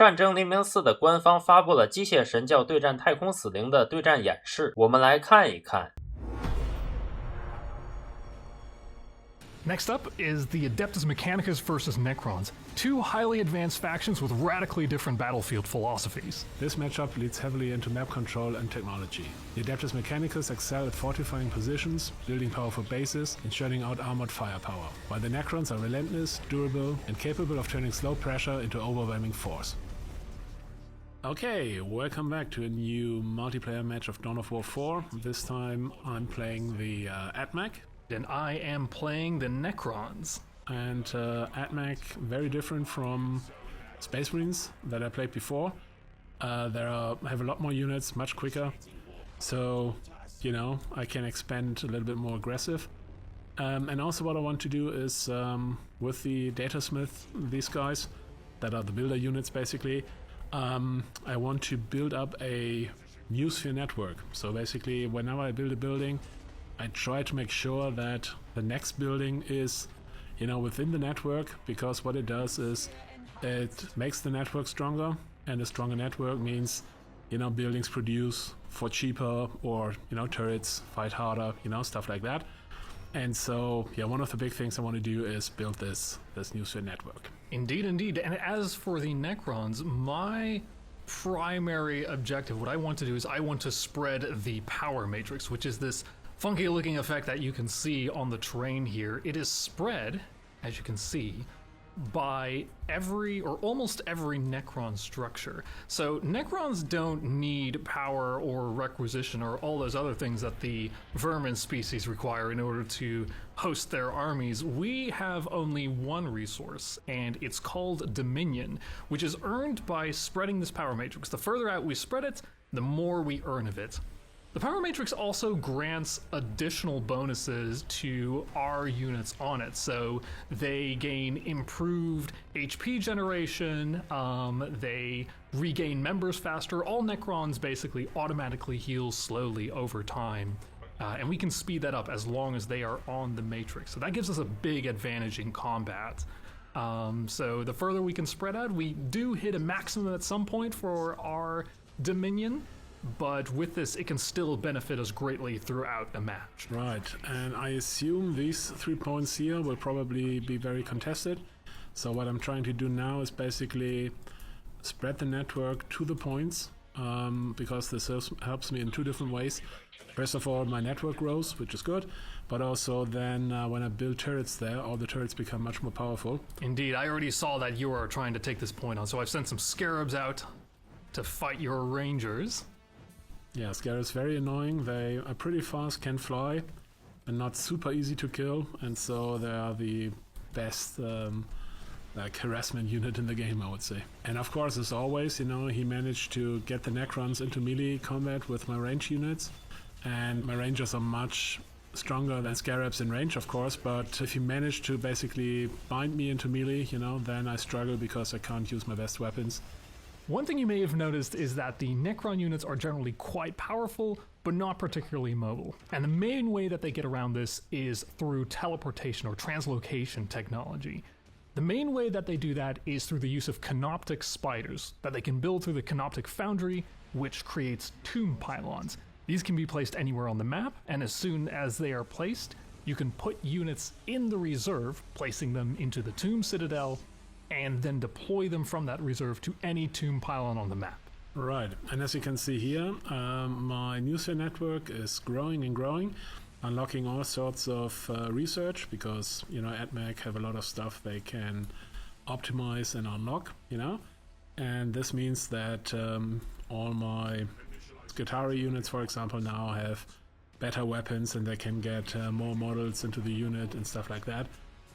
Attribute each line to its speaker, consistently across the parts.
Speaker 1: 战争黎明4的官方发布了机械神教对战太空死灵的对战演示，我们来看一看。
Speaker 2: Next up is the Adeptus Mechanicus versus Necrons, two highly advanced factions with radically different battlefield philosophies.
Speaker 3: This matchup leads heavily into map control and technology. The Adeptus Mechanicus excel at fortifying positions, building powerful bases, and churning out armored firepower, while the Necrons are relentless, durable, and capable of turning slow pressure into overwhelming force. Okay, welcome back to a new multiplayer match of Dawn of War 4. This time I'm playing the AdMech.
Speaker 2: And I am playing the Necrons.
Speaker 3: And AdMech, very different from Space Marines that I played before. Have a lot more units, much quicker. So, you know, I can expand a little bit more aggressive. And also what I want to do is, with the Datasmith, these guys, that are the builder units basically, I want to build up a Newsphere network. So basically, whenever I build a building, I try to make sure that the next building is, you know, within the network, because what it does is it makes the network stronger, and a stronger network means, you know, buildings produce for cheaper, or, you know, turrets fight harder, you know, stuff like that. And so, yeah, one of the big things I want to do is build this Newsphere network.
Speaker 2: Indeed, indeed. And as for the Necrons, my primary objective, what I want to do is I want to spread the power matrix, which is this funky looking effect that you can see on the terrain here. It is spread, as you can see, by every or almost every Necron structure. So Necrons don't need power or requisition or all those other things that the vermin species require in order to host their armies. We have only one resource, and it's called Dominion, which is earned by spreading this power matrix. The further out we spread it, the more we earn of it. The power matrix also grants additional bonuses to our units on it, so they gain improved HP generation, they regain members faster. All Necrons basically automatically heal slowly over time, and we can speed that up as long as they are on the matrix. So that gives us a big advantage in combat. So the further we can spread out, we do hit a maximum at some point for our Dominion, but with this, it can still benefit us greatly throughout a match.
Speaker 3: Right, and I assume these 3 points here will probably be very contested. So what I'm trying to do now is basically spread the network to the points, because this helps me in two different ways. First of all, my network grows, which is good, but also then when I build turrets there, all the turrets become much more powerful.
Speaker 2: Indeed, I already saw that you are trying to take this point on, so I've sent some scarabs out to fight your rangers.
Speaker 3: Yeah, Scarabs very annoying. They are pretty fast, can fly, and not super easy to kill, and so they are the best like harassment unit in the game, I would say. And of course, as always, you know, he managed to get the Necrons into melee combat with my range units, and my rangers are much stronger than Scarabs in range, of course, but if he managed to basically bind me into melee, you know, then I struggle because I can't use my best weapons.
Speaker 2: One thing you may have noticed is that the Necron units are generally quite powerful, but not particularly mobile. And the main way that they get around this is through teleportation or translocation technology. The main way that they do that is through the use of canoptic spiders that they can build through the canoptic foundry, which creates tomb pylons. These can be placed anywhere on the map, and as soon as they are placed, you can put units in the reserve, placing them into the tomb citadel, and then deploy them from that reserve to any tomb pylon on the map.
Speaker 3: Right, and as you can see here, my Newsphere network is growing and growing, unlocking all sorts of research, because, you know, AdMech have a lot of stuff they can optimize and unlock, you know, and this means that all my Skitarii units, for example, now have better weapons, and they can get more models into the unit and stuff like that.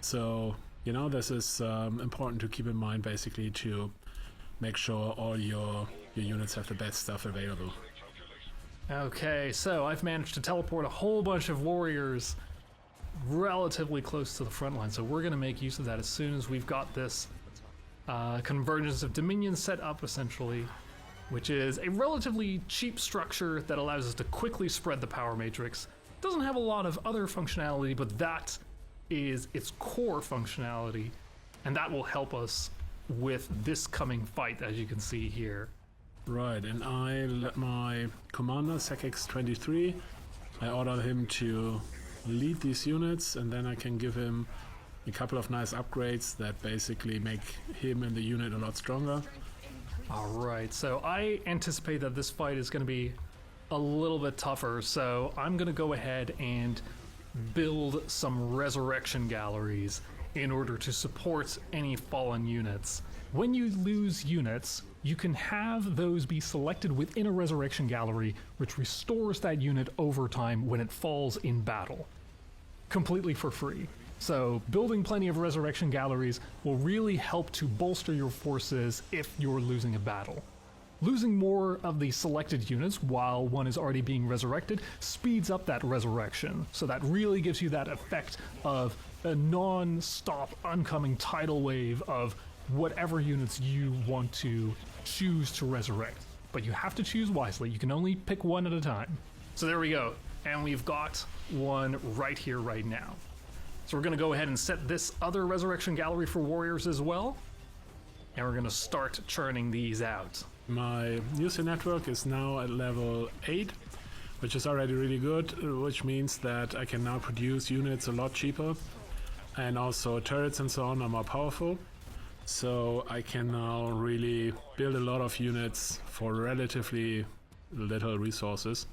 Speaker 3: So, you know, this is important to keep in mind, basically, to make sure all your units have the best stuff available.
Speaker 2: Okay, so I've managed to teleport a whole bunch of warriors relatively close to the front line, so we're going to make use of that as soon as we've got this Convergence of Dominion set up, essentially, which is a relatively cheap structure that allows us to quickly spread the power matrix. Doesn't have a lot of other functionality, but that is its core functionality, and that will help us with this coming fight, as you can see here.
Speaker 3: Right, and I let my commander, SecX23, I order him to lead these units, and then I can give him a couple of nice upgrades that basically make him and the unit a lot stronger.
Speaker 2: Alright, so I anticipate that this fight is going to be a little bit tougher, so I'm going to go ahead and build some resurrection galleries in order to support any fallen units. When you lose units, you can have those be selected within a resurrection gallery, which restores that unit over time when it falls in battle, completely for free. So building plenty of resurrection galleries will really help to bolster your forces if you're losing a battle. Losing more of the selected units while one is already being resurrected speeds up that resurrection, so that really gives you that effect of a non-stop oncoming tidal wave of whatever units you want to choose to resurrect. But you have to choose wisely. You can only pick one at a time. So there we go. And we've got one right here, right now. So we're going to go ahead and set this other resurrection gallery for warriors as well. And we're going to start churning these out.
Speaker 3: My user network is now at level 8, which is already really good, which means that I can now produce units a lot cheaper. And also turrets and so on are more powerful. So I can now really build a lot of units for relatively little resources.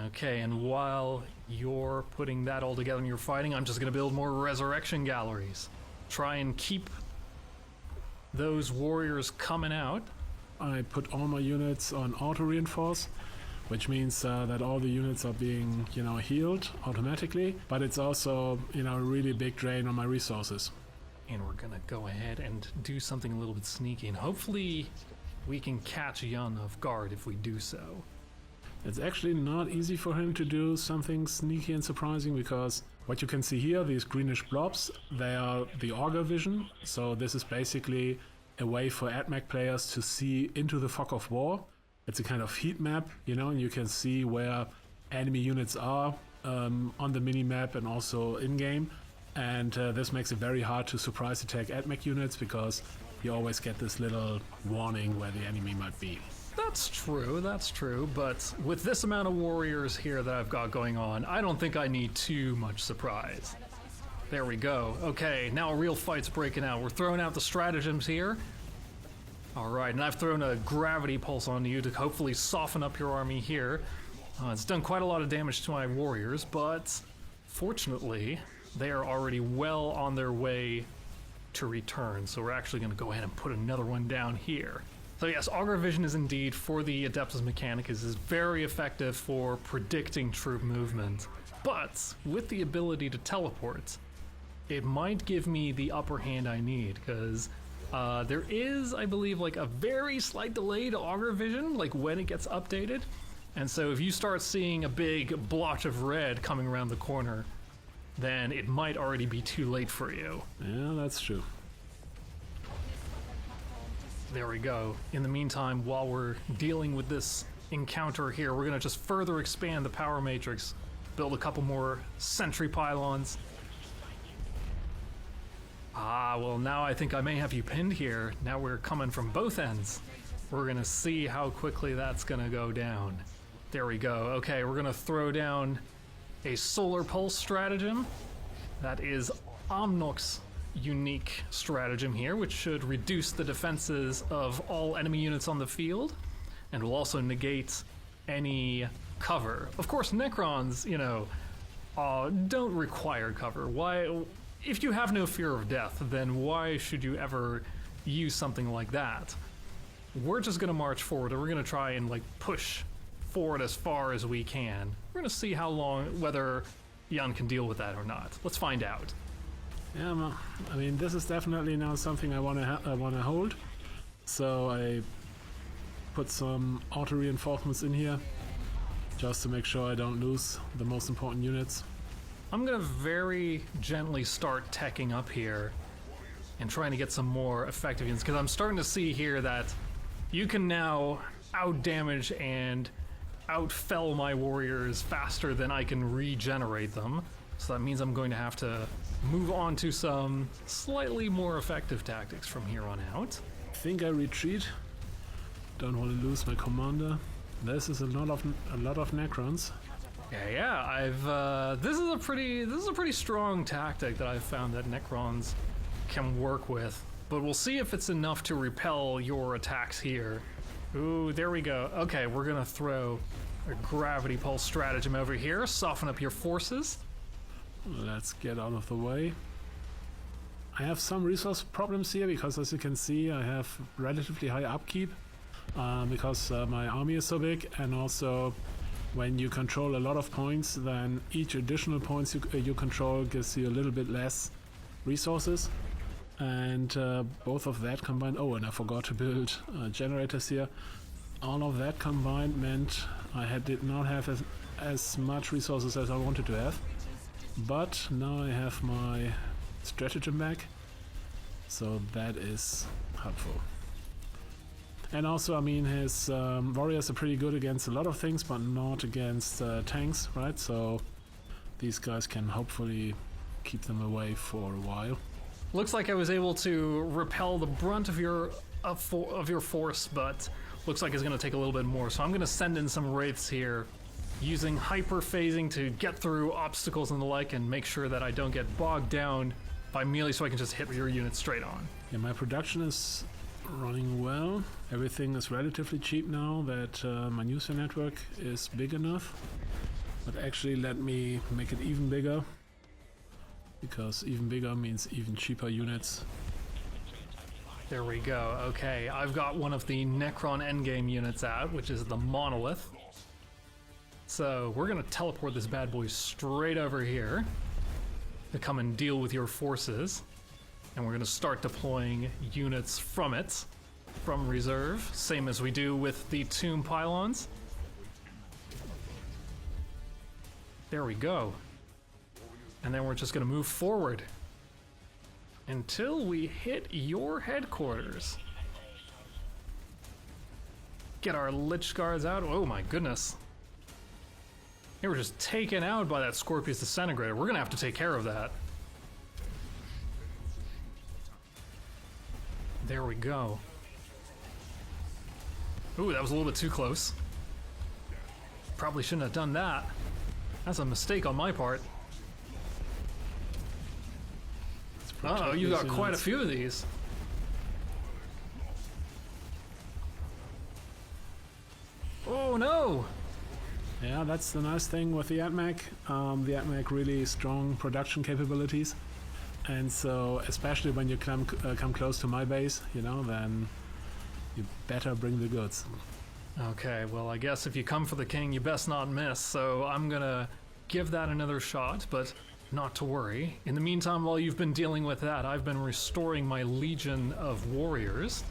Speaker 2: Okay, and while you're putting that all together and you're fighting, I'm just going to build more resurrection galleries. Try and keep those warriors coming out.
Speaker 3: I put all my units on auto-reinforce, which means that all the units are being, healed automatically. But it's also, a really big drain on my resources.
Speaker 2: And we're going to go ahead and do something a little bit sneaky, and hopefully we can catch Jan off guard if we do so.
Speaker 3: It's actually not easy for him to do something sneaky and surprising, because what you can see here, these greenish blobs, they are the auger vision. So this is basically a way for AdMech players to see into the fog of war. It's a kind of heat map, and you can see where enemy units are on the mini-map and also in-game. And this makes it very hard to surprise attack AdMech units, because you always get this little warning where the enemy might be.
Speaker 2: That's true, but with this amount of warriors here that I've got going on, I don't think I need too much surprise. There we go. Okay, now a real fight's breaking out. We're throwing out the stratagems here. Alright, and I've thrown a gravity pulse on you to hopefully soften up your army here. It's done quite a lot of damage to my warriors, but fortunately, they are already well on their way to return, so we're actually going to go ahead and put another one down here. So yes, Augur Vision is indeed, for the Adeptus Mechanicus, is very effective for predicting troop movement, but with the ability to teleport, it might give me the upper hand I need, because there is, I believe, like a very slight delay to Augur Vision, like when it gets updated, and so if you start seeing a big blotch of red coming around the corner, then it might already be too late for you.
Speaker 3: Yeah, that's true.
Speaker 2: There we go. In the meantime, while we're dealing with this encounter here, we're going to just further expand the power matrix, build a couple more sentry pylons. Well, now I think I may have you pinned here. Now we're coming from both ends. We're going to see how quickly that's going to go down. There we go. Okay, we're going to throw down a solar pulse stratagem. That is Omnox's unique stratagem here, which should reduce the defenses of all enemy units on the field, and will also negate any cover. Of course, Necrons, don't require cover. Why? If you have no fear of death, then why should you ever use something like that? We're just going to march forward, and we're going to try and push forward as far as we can. We're going to see how long, whether Jan can deal with that or not. Let's find out.
Speaker 3: Yeah, well, I mean, this is definitely now something I want to hold. So I put some auto reinforcements in here, just to make sure I don't lose the most important units.
Speaker 2: I'm gonna very gently start teching up here and trying to get some more effective units, because I'm starting to see here that you can now out-damage and out-fell my warriors faster than I can regenerate them. So that means I'm going to have to move on to some slightly more effective tactics from here on out.
Speaker 3: think I retreat. Don't want to lose my commander. This is a lot of Necrons.
Speaker 2: Yeah. I've this is a pretty strong tactic that I've found that Necrons can work with. But we'll see if it's enough to repel your attacks here. Ooh, there we go. Okay, we're gonna throw a gravity pulse stratagem over here, soften up your forces.
Speaker 3: Let's get out of the way. I have some resource problems here because, as you can see, I have relatively high upkeep because my army is so big, and also when you control a lot of points, then each additional points you control gives you a little bit less resources. And both of that combined, oh, and I forgot to build generators here. All of that combined meant I did not have as much resources as I wanted to have. But now I have my stratagem back, so that is helpful. And also, I mean, his warriors are pretty good against a lot of things, but not against tanks, right? So these guys can hopefully keep them away for a while.
Speaker 2: Looks like I was able to repel the brunt of your force, but looks like it's going to take a little bit more. So I'm going to send in some wraiths here, using hyper phasing to get through obstacles and the like, and make sure that I don't get bogged down by melee, so I can just hit your unit straight on.
Speaker 3: Yeah, my production is running well. Everything is relatively cheap now that my user network is big enough. But actually, let me make it even bigger, because even bigger means even cheaper units.
Speaker 2: There we go. Okay, I've got one of the Necron endgame units out, which is the Monolith. So we're going to teleport this bad boy straight over here to come and deal with your forces. And we're going to start deploying units from it, from reserve, same as we do with the tomb pylons. There we go. And then we're just going to move forward until we hit your headquarters. Get our Lich Guards out. Oh my goodness. They were just taken out by that Scorpius Disintegrator. We're going to have to take care of that. There we go. Ooh, that was a little bit too close. Probably shouldn't have done that. That's a mistake on my part. Uh-oh, you got quite a few of these. Oh no!
Speaker 3: Yeah, that's the nice thing with the AdMech. The AdMech really strong production capabilities. And so, especially when you come close to my base, you know, then you better bring the goods.
Speaker 2: Okay, well, I guess if you come for the king, you best not miss. So I'm gonna give that another shot, but not to worry. In the meantime, while you've been dealing with that, I've been restoring my legion of warriors.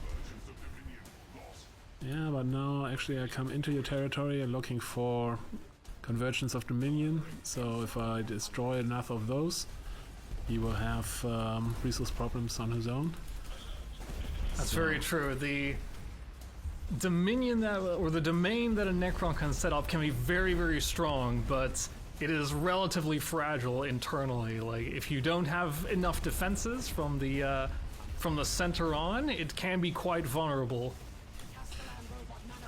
Speaker 3: Yeah, but now actually I come into your territory and looking for convergence of Dominion. So if I destroy enough of those, he will have resource problems on his own.
Speaker 2: That's very true. The Dominion or the domain that a Necron can set up can be very, very strong, but it is relatively fragile internally. Like, if you don't have enough defenses from the center on, it can be quite vulnerable.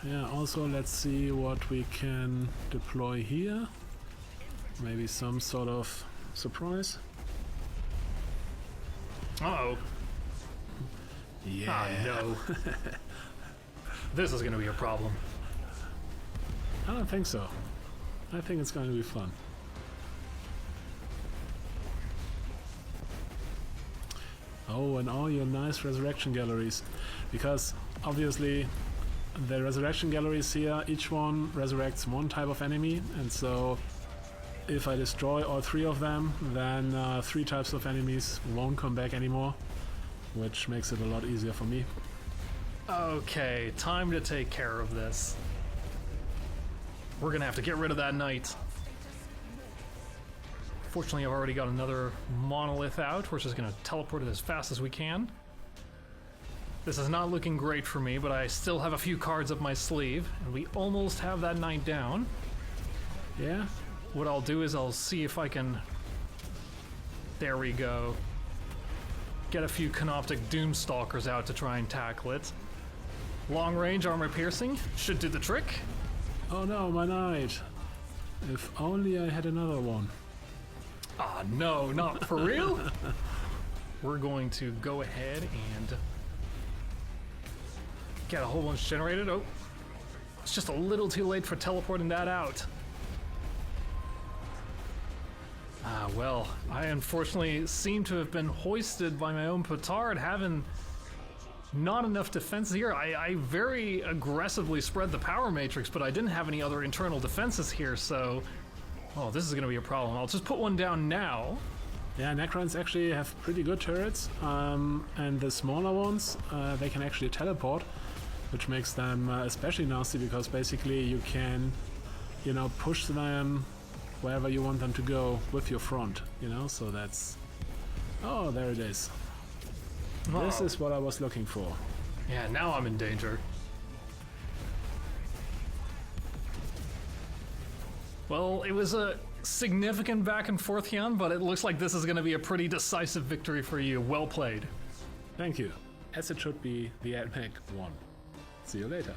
Speaker 3: Yeah, also let's see what we can deploy here. Maybe some sort of surprise.
Speaker 2: Uh-oh.
Speaker 3: Yeah.
Speaker 2: Ah, no. This is going to be a problem.
Speaker 3: I don't think so. I think it's going to be fun. Oh, and all your nice resurrection galleries. Because obviously the resurrection galleries here, each one resurrects one type of enemy, and so if I destroy all three of them, then 3 types of enemies won't come back anymore, which makes it a lot easier for me.
Speaker 2: Okay, time to take care of this. We're gonna have to get rid of that knight. Fortunately, I've already got another monolith out. We're just gonna teleport it as fast as we can. This is not looking great for me, but I still have a few cards up my sleeve, and we almost have that knight down.
Speaker 3: Yeah?
Speaker 2: What I'll do is I'll see if I can... There we go. get a few Canoptic Doomstalkers out to try and tackle it. Long range armor piercing should do the trick.
Speaker 3: Oh no, my knight. If only I had another one.
Speaker 2: Ah, no, not for real. We're going to go ahead and get a whole bunch generated. Oh, it's just a little too late for teleporting that out. Ah, well, I unfortunately seem to have been hoisted by my own petard, having not enough defense here. I very aggressively spread the power matrix, but I didn't have any other internal defenses here, so... Oh, this is going to be a problem. I'll just put one down now.
Speaker 3: Yeah, Necrons actually have pretty good turrets, and the smaller ones, they can actually teleport, which makes them especially nasty, because basically you can, you know, push them wherever you want them to go with your front, you know, so that's... Oh, there it is. Oh. This is what I was looking for.
Speaker 2: Yeah, now I'm in danger. Well, it was a significant back and forth, Hyun, but it looks like this is going to be a pretty decisive victory for you. Well played.
Speaker 3: Thank you. As it should be, the AdMac won. See you later.